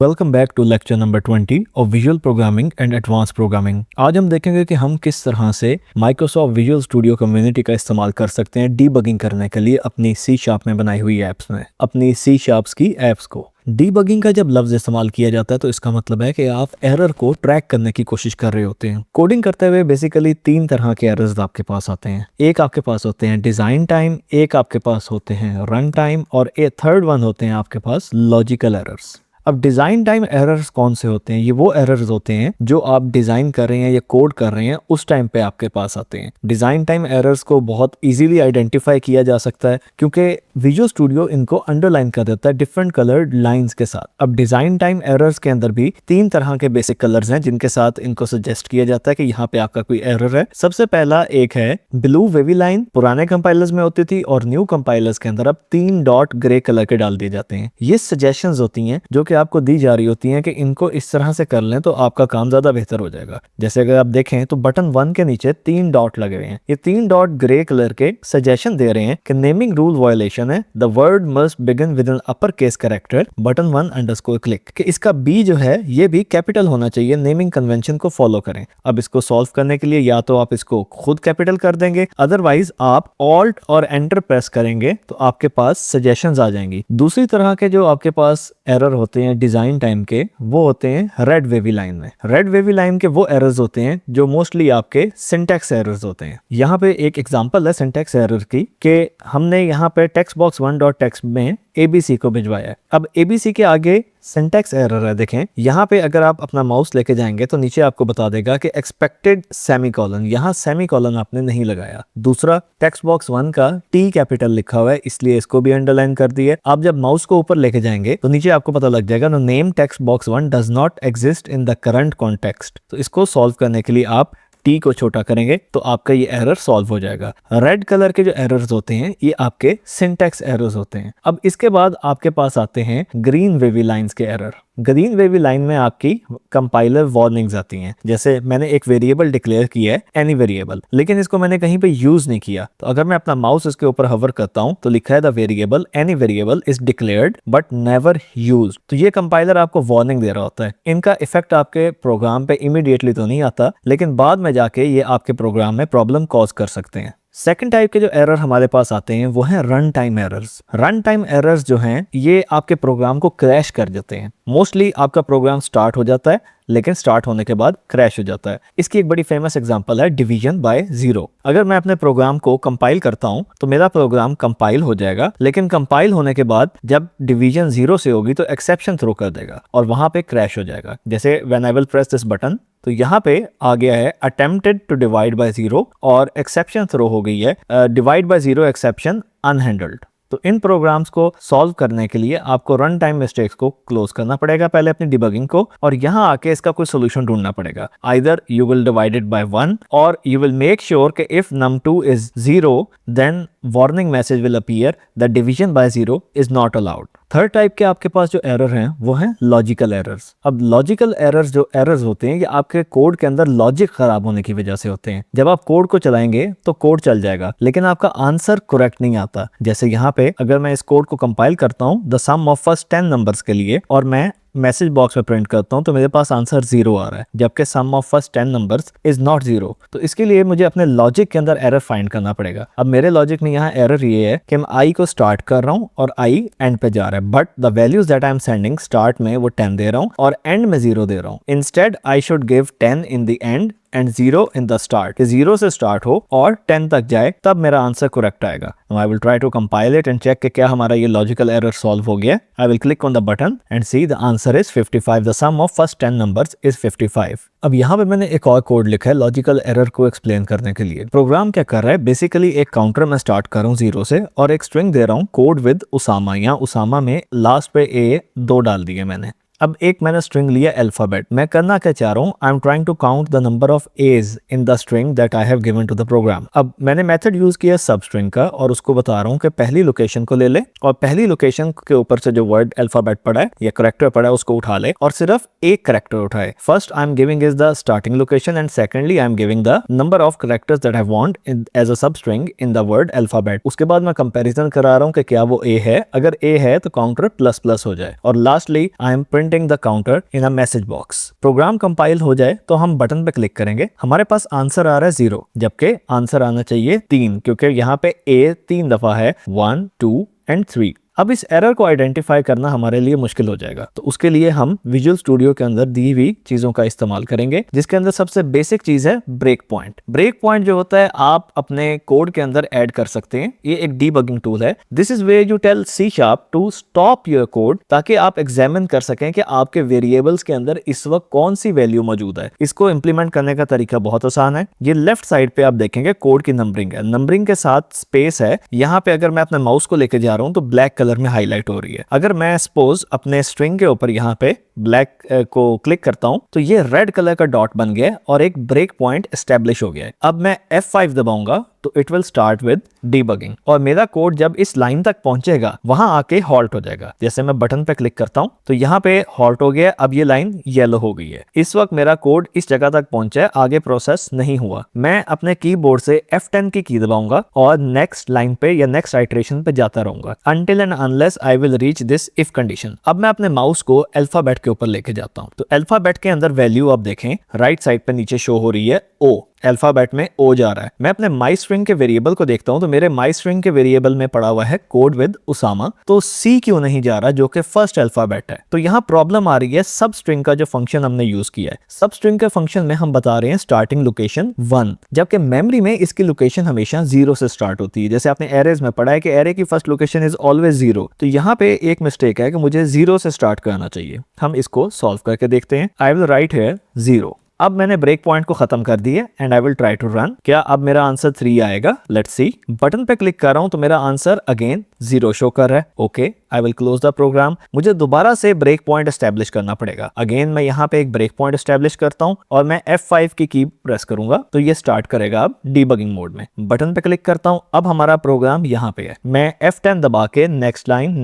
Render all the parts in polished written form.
Welcome back to lecture number 20 of visual programming and advance programming. आज हम देखेंगे कि हम किस तरह से माइक्रोसॉफ्ट विजुअल स्टूडियो कम्युनिटी का इस्तेमाल कर सकते हैं डीबगिंग करने के लिए अपनी सी शार्प में बनाई हुई एप्स में, अपनी सी शार्प्स की एप्स को। डीबगिंग का जब लफ्ज इस्तेमाल किया जाता है तो इसका मतलब है कि आप एरर को ट्रैक करने की कोशिश कर रहे होते हैं। कोडिंग करते हुए बेसिकली 3 तरह के एरर्स आपके पास आते हैं। एक आपके पास होते हैं डिजाइन टाइम, एक आपके पास होते हैं रन टाइम और एक थर्ड वन होते हैं आपके पास लॉजिकल एरर्स। अब डिज़ाइन टाइम एरर्स कौन से होते हैं? ये वो एरर्स होते हैं जो आप डिज़ाइन कर रहे हैं या कोड कर रहे हैं उस टाइम पे आपके पास आते हैं। डिज़ाइन टाइम एरर्स को बहुत इजीली आइडेंटिफाई किया जा सकता है क्योंकि विजुअल स्टूडियो इनको अंडरलाइन कर देता है डिफरेंट कलर्ड लाइंस के साथ। अब डिज़ाइन टाइम एरर्स के अंदर भी 3 तरह के बेसिक कलर्स हैं जिनके साथ इनको सजेस्ट किया जाता है कि यहाँ पे आपका कोई एरर है। सबसे पहला एक है ब्लू वेवी लाइन, पुराने कंपाइलर्स में होती थी और न्यू कंपाइलर्स के अंदर अब 3 डॉट ग्रे कलर के डाल दिए जाते हैं। ये सजेशंस होती हैं जो कि आपको दी जा रही होती हैं कि इनको इस तरह से कर लें तो आपका काम ज्यादा बेहतर हो जाएगा। जैसे अगर आप देखें तो बटन 1 के नीचे 3 डॉट लगे हुए हैं। ये 3 डॉट ग्रे कलर के सजेशन दे रहे हैं कि नेमिंग रूल वायलेशन है, the word must begin with an upper case character button 1 underscore click, कि इसका बी जो है ये भी कैपिटल होना चाहिए। नेमिंग कन्वेंशन को फॉलो करें। अब इसको सॉल्व करने के लिए या तो आप इसको खुद कैपिटल कर देंगे, अदरवाइज आप ऑल्ट और एंटर प्रेस करेंगे तो आपके पास सजेशंस आ जाएंगी। दूसरी तरह के जो आपके पास एरर होते हैं डिजाइन टाइम के, वो होते हैं रेड वेवी लाइन में। रेड वेवी लाइन के वो एरर्स होते हैं जो मोस्टली आपके सिंटैक्स एरर्स होते हैं। यहाँ पे एक एग्जांपल है सिंटैक्स एरर की कि हमने यहाँ पे टेक्स्ट बॉक्स 1.टेक्स्ट में एबीसी को भिजवाया है। अब एबीसी के आगे सिंटैक्स एरर है। देखें यहाँ पे अगर आप अपना माउस लेके जाएंगे तो नीचे आपको बता देगा कि एक्सपेक्टेड सेमीकोलन, यहाँ सेमीकोलन आपने नहीं लगाया। दूसरा, टेक्स्ट बॉक्स 1 का टी कैपिटल लिखा हुआ है इसलिए इसको भी अंडरलाइन कर दिए। आप जब माउस को ऊपर लेके जाएंगे तो नीचे आपको पता लग जाएगा no name text box 1 does not exist in the current context. तो इसको सॉल्व करने के लिए आप टी को छोटा करेंगे तो आपका ये एरर सॉल्व हो जाएगा। रेड कलर के जो एरर्स होते हैं ये आपके सिंटैक्स एरर्स होते हैं। अब इसके बाद आपके पास आते हैं ग्रीन वेवी लाइंस के एरर। ग्रीन वेवी लाइन में आपकी कंपाइलर वार्निंग्स आती हैं। जैसे मैंने एक वेरिएबल डिक्लेयर किया है एनी वेरिएबल, लेकिन इसको मैंने कहीं पे यूज नहीं किया, तो अगर मैं अपना माउस इसके ऊपर हवर करता हूं तो लिखा है the variable any variable is declared but never used. तो ये कंपाइलर आपको वार्निंग दे रहा होता है। इनका इफेक्ट आपके प्रोग्राम पे इमीडिएटली तो नहीं आता, लेकिन बाद में जाके ये आपके प्रोग्राम में प्रॉब्लम कॉज कर सकते हैं। सेकंड टाइप के जो एरर हमारे पास आते हैं वो हैं run time errors. Run time errors जो हैं ये आपके प्रोग्राम को क्रैश कर देते हैं। मोस्टली आपका प्रोग्राम स्टार्ट हो जाता है लेकिन स्टार्ट होने के बाद क्रैश हो जाता है। इसकी एक बड़ी फेमस एग्जांपल है डिवीजन बाय जीरो। अगर मैं अपने प्रोग्राम को कंपाइल करता हूं तो मेरा प्रोग्राम कंपाइल हो जाएगा, लेकिन कंपाइल होने के बाद जब डिवीजन 0 से होगी तो एक्सेप्शन थ्रो कर देगा और वहां पे क्रैश हो जाएगा। जैसे when I will press this button तो यहाँ पे आ गया है अटेम्प्टेड टू डिवाइड बाय 0 और एक्सेप्शन थ्रो हो गई है डिवाइड बाय 0 एक्सेप्शन अनहैंडल्ड। तो इन प्रोग्राम्स को सॉल्व करने के लिए आपको रन टाइम मिस्टेक्स को क्लोज करना पड़ेगा पहले अपनी डिबगिंग को, और यहाँ आके इसका कोई सोल्यूशन ढूंढना पड़ेगा। Either you will divide it by 1 और यू विल मेक श्योर कि if num2 is 0 then warning message will appear the division by 0 is not allowed. Third type के आपके पास जो एरर हैं वो हैं लॉजिकल एरर्स। अब लॉजिकल एरर्स जो एरर्स होते हैं ये आपके कोड के अंदर लॉजिक खराब होने की वजह से होते हैं। जब आप कोड को चलाएंगे तो कोड चल जाएगा लेकिन आपका आंसर करेक्ट नहीं आता। जैसे यहाँ पे अगर मैं इस कोड को कंपाइल करता हूँ the sum of first 10 numbers के लिए और मैं मैसेज बॉक्स में प्रिंट करता हूं तो मेरे पास आंसर 0 आ रहा है, जबकि sum of first 10 numbers is not 0। तो इसके लिए मुझे अपने लॉजिक के अंदर एरर फाइंड करना पड़ेगा। अब मेरे लॉजिक में यहाँ एरर ये है कि मैं आई को स्टार्ट कर रहा हूं और आई एंड पे जा रहा है, but the values that I am sending start में वो 10 दे रहा हूं और एंड में 0 दे रहा हूं। Instead I should give 10 in the and and 0 in the start. 0 से स्टार्ट हो और 10 तक जाए तब मेरा आंसर करेक्ट आएगा। I will try to compile it and check कि क्या हमारा ये लॉजिकल एरर सॉल्व हो गया। I will click on the button and see the answer is 55। The sum of first 10 numbers is 55। अब यहाँ पे मैंने एक और कोड लिखा है लॉजिकल एरर को एक्सप्लेन करने के लिए। प्रोग्राम क्या कर रहा है, बेसिकली एक काउंटर में स्टार्ट कर रहा हूँ 0 से और एक स्ट्रिंग दे रहा हूँ कोड विद उसामा। यहाँ उसामा में लास्ट पे ए 2 डाल दिए मैंने। अब एक मैंने स्ट्रिंग लिया अल्फाबेट। मैं करना क्या चाह रहा हूँ, I am trying to count the number of A's in the string that I have given to the program. अब मैंने मेथड यूज किया सब स्ट्रिंग का और उसको बता रहा हूँ कि पहली लोकेशन को ले ले और पहली लोकेशन के ऊपर से जो वर्ड अल्फाबेट पड़ा है या करेक्टर पड़ा है उसको उठा ले और सिर्फ एक करेक्टर उठाए। First I am giving is the starting location and secondly I am giving the number of characters that I want as a substring in the word alphabet. उसके बाद मैं कंपैरिजन करा रहा हूँ कि क्या वो ए है, अगर ए है तो काउंटर प्लस प्लस हो जाए और lastly I am print printing the counter in a message box. Program compile हो जाए तो हम बटन पे क्लिक करेंगे, हमारे पास आंसर आ रहा है 0, जबकि आंसर आना चाहिए 3, क्योंकि यहाँ पे ए 3 दफा है, 1 2 एंड 3। अब इस एरर को आइडेंटिफाई करना हमारे लिए मुश्किल हो जाएगा, तो उसके लिए हम विजुअल स्टूडियो के अंदर दी हुई चीजों का इस्तेमाल करेंगे, जिसके अंदर सबसे बेसिक चीज है ब्रेक पॉइंट। ब्रेक पॉइंट जो होता है आप अपने कोड के अंदर ऐड कर सकते हैं, ये एक डीबगिंग टूल है। This is where you tell C# to stop your code, ताकि आप एग्जामिन कर सकें कि आपके वेरिएबल्स के अंदर इस वक्त कौन सी वैल्यू मौजूद है। इसको इंप्लीमेंट करने का तरीका बहुत आसान है। ये लेफ्ट साइड पे आप देखेंगे कोड की नंबरिंग है, नंबरिंग के साथ स्पेस है। यहाँ पे अगर मैं अपने माउस को लेके जा रहा हूँ तो ब्लैक कलर में हाईलाइट हो रही है। अगर मैं सपोज अपने स्ट्रिंग के ऊपर यहाँ पे ब्लैक को क्लिक करता हूं तो ये रेड कलर का डॉट बन गया और एक ब्रेक पॉइंट एस्टेब्लिश हो गया है। अब मैं F5 दबाऊंगा तो it will start with debugging, और मेरा कोड जब इस लाइन तक पहुंचेगा वहां आके हॉल्ट हो जाएगा। जैसे मैं बटन पे क्लिक करता हूं तो यहाँ पे हॉल्ट हो गया, अब ये लाइन येलो हो गई है। इस वक्त मेरा कोड इस जगह तक पहुंचा है, आगे प्रोसेस नहीं हुआ। मैं अपने कीबोर्ड से F10 की दबाऊंगा और नेक्स्ट लाइन पे या नेक्स्ट आइटरेशन पे जाता रहूंगा until and unless I will reach this if condition। अब मैं अपने माउस को अल्फाबेट के ऊपर लेके जाता हूं तो अल्फाबेट के अंदर वैल्यू आप देखें राइट साइड पे नीचे शो हो रही है O, अल्फाबेट में O जा रहा है। मैं अपने माई स्ट्रिंग के वेरिएबल को देखता हूं तो मेरे माई स्ट्रिंग के वेरिएबल में पड़ा हुआ है कोड विद उसामा, तो C क्यों नहीं जा रहा जो कि फर्स्ट अल्फाबेट है। तो यहाँ प्रॉब्लम आ रही है सब स्ट्रिंग का जो फंक्शन हमने यूज किया है। सब स्ट्रिंग के फंक्शन में हम बता रहे हैं स्टार्टिंग लोकेशन 1, जबकि मेमोरी में इसकी लोकेशन हमेशा 0 से स्टार्ट होती है। जैसे आपने एरेज में पढ़ा है कि एरे की फर्स्ट लोकेशन इज ऑलवेज 0, तो यहाँ पे एक मिस्टेक है कि मुझे 0 से स्टार्ट करना चाहिए। हम इसको सॉल्व करके देखते हैं। I will write here 0। अब मैंने ब्रेक पॉइंट को खत्म कर दिया and I will try to run. क्या अब मेरा आंसर 3 आएगा? Let's see. बटन पे क्लिक कर रहा हूं तो मेरा आंसर अगेन 0 शो कर रहा है। Okay, I will close the program. मुझे दोबारा से ब्रेक पॉइंट एस्टेब्लिश करना पड़ेगा। अगेन मैं यहाँ पे एक ब्रेक पॉइंट एस्टेब्लिश करता हूँ और मैं F5 की प्रेस करूंगा तो ये स्टार्ट करेगा अब डीबगिंग मोड में। बटन पे क्लिक करता हूँ, अब हमारा प्रोग्राम यहाँ पे है। मैं F10 दबा के नेक्स्ट लाइन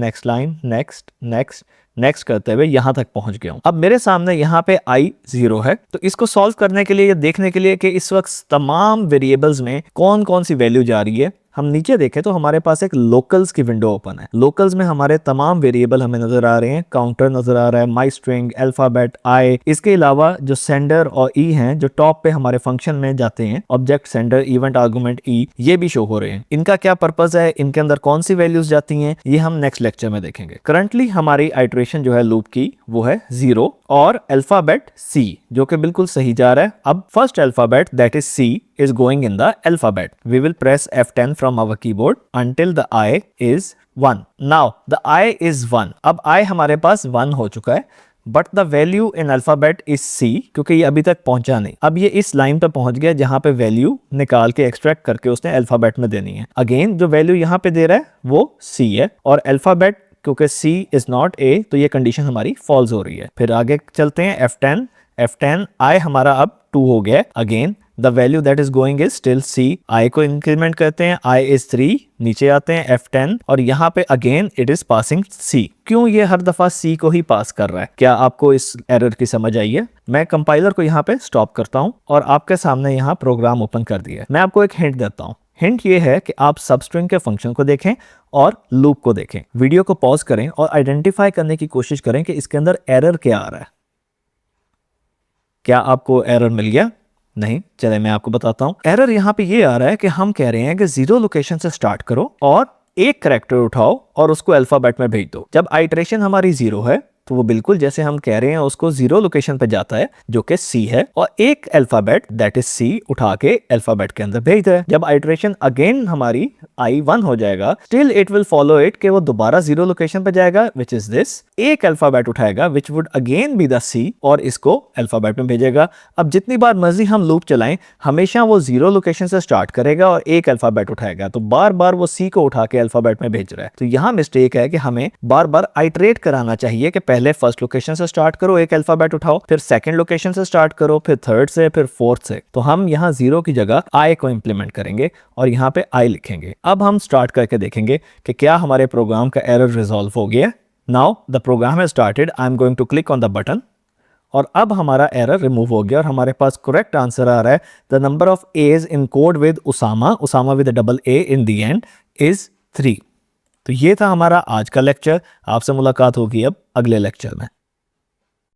नेक्स्ट नेक्स्ट करते हुए यहां तक पहुंच गया हूं। अब मेरे सामने यहां पे I 0 है, तो इसको सॉल्व करने के लिए, ये देखने के लिए कि इस वक्त तमाम वेरिएबल्स में कौन कौन सी वैल्यू जा रही है, हम नीचे देखें तो हमारे पास एक लोकल्स की विंडो ओपन है। लोकल्स में हमारे तमाम वेरिएबल हमें नजर आ रहे हैं। काउंटर नजर आ रहा है, माई स्ट्रिंग, अल्फाबेट, आई। इसके अलावा जो सेंडर और ई हैं जो टॉप पे हमारे फंक्शन में जाते हैं, ऑब्जेक्ट, सेंडर, इवेंट, आर्गुमेंट, ई, ये भी शो हो रहे हैं। इनका क्या पर्पस है, इनके अंदर कौन सी वैल्यूज जाती हैं, ये हम नेक्स्ट लेक्चर में देखेंगे। करंटली हमारी आइटरेशन जो है लूप की वो है 0 और अल्फाबेट C, जो कि बिल्कुल सही जा रहा है। अब first alphabet that is C is going in the alphabet. We will press F10 from our keyboard until the I is 1. Now the I is 1. अब I हमारे पास 1 हो चुका है, but the value in alphabet is C, क्योंकि ये अभी तक पहुंचा नहीं। अब ये इस लाइन पे पहुंच गया जहां पे वैल्यू निकाल के एक्सट्रैक्ट करके उसने अल्फाबेट में देनी है। अगेन जो वैल्यू यहाँ पे दे रहा है वो C है और अल्फाबेट क्योंकि C इज नॉट A, तो ये कंडीशन हमारी फॉल्स हो रही है। फिर आगे चलते हैं F10 I हमारा अब 2 हो गया। Again the value that is going is still C। I को इंक्रीमेंट करते हैं, I इज 3, नीचे आते हैं F10 और यहाँ पे again it is passing C। क्यों ये हर दफा C को ही पास कर रहा है? क्या आपको इस एरर की समझ आई है? मैं कंपाइलर को यहाँ पे स्टॉप करता हूँ और आपके सामने यहाँ प्रोग्राम ओपन कर दिया है। मैं आपको एक हिंट देता हूँ। हिंट ये है कि आप सबस्ट्रिंग के फंक्शन को देखें और लूप को देखें। वीडियो को पॉज करें और आइडेंटिफाई करने की कोशिश करें कि इसके अंदर एरर क्या आ रहा है। क्या आपको एरर मिल गया? नहीं, चले मैं आपको बताता हूं। एरर यहां पे ये आ रहा है कि हम कह रहे हैं कि 0 लोकेशन से स्टार्ट करो और एक कैरेक्टर उठाओ और उसको अल्फाबेट में भेज दो। जब आइटरेशन हमारी 0 है तो वो बिल्कुल जैसे हम कह रहे हैं उसको 0 लोकेशन पे जाता है जो कि C है, और एक अल्फाबेट दैट इज C उठा के अल्फाबेट के अंदर भेजता है। जब आइटरेशन अगेन हमारी I1 हो जाएगा, still it will follow it कि वो दोबारा 0 लोकेशन पे जाएगा विच इज दिस। एक अल्फाबेट उठाएगा which would again be the C और इसको अल्फाबेट में भेजेगा। अब जितनी बार मर्जी हम लूप चलाएं, हमेशा वो 0 लोकेशन से स्टार्ट करेगा और एक अल्फाबेट उठाएगा, तो बार बार वो C को उठा के अल्फाबेट में भेज रहा है। तो यहाँ मिस्टेक है कि हमें बार बार आइटरेट कराना चाहिए कि पहले फर्स्ट लोकेशन से स्टार्ट करो, एक अल्फाबेट उठाओ, फिर सेकंड लोकेशन से स्टार्ट करो, फिर थर्ड से, फिर फोर्थ से। तो हम यहाँ 0 की जगह I को इंप्लीमेंट करेंगे और यहाँ पे I लिखेंगे। अब हम स्टार्ट करके देखेंगे कि क्या हमारे प्रोग्राम का एरर रिजॉल्व हो गया। Now the program has started, I am going to click on the button और अब हमारा एरर रिमूव हो गया और हमारे पास करेक्ट आंसर आ रहा है the number of A's in code with Usama with double A in the end is 3। तो ये था हमारा आज का लेक्चर। आपसे मुलाकात होगी अब अगले लेक्चर में।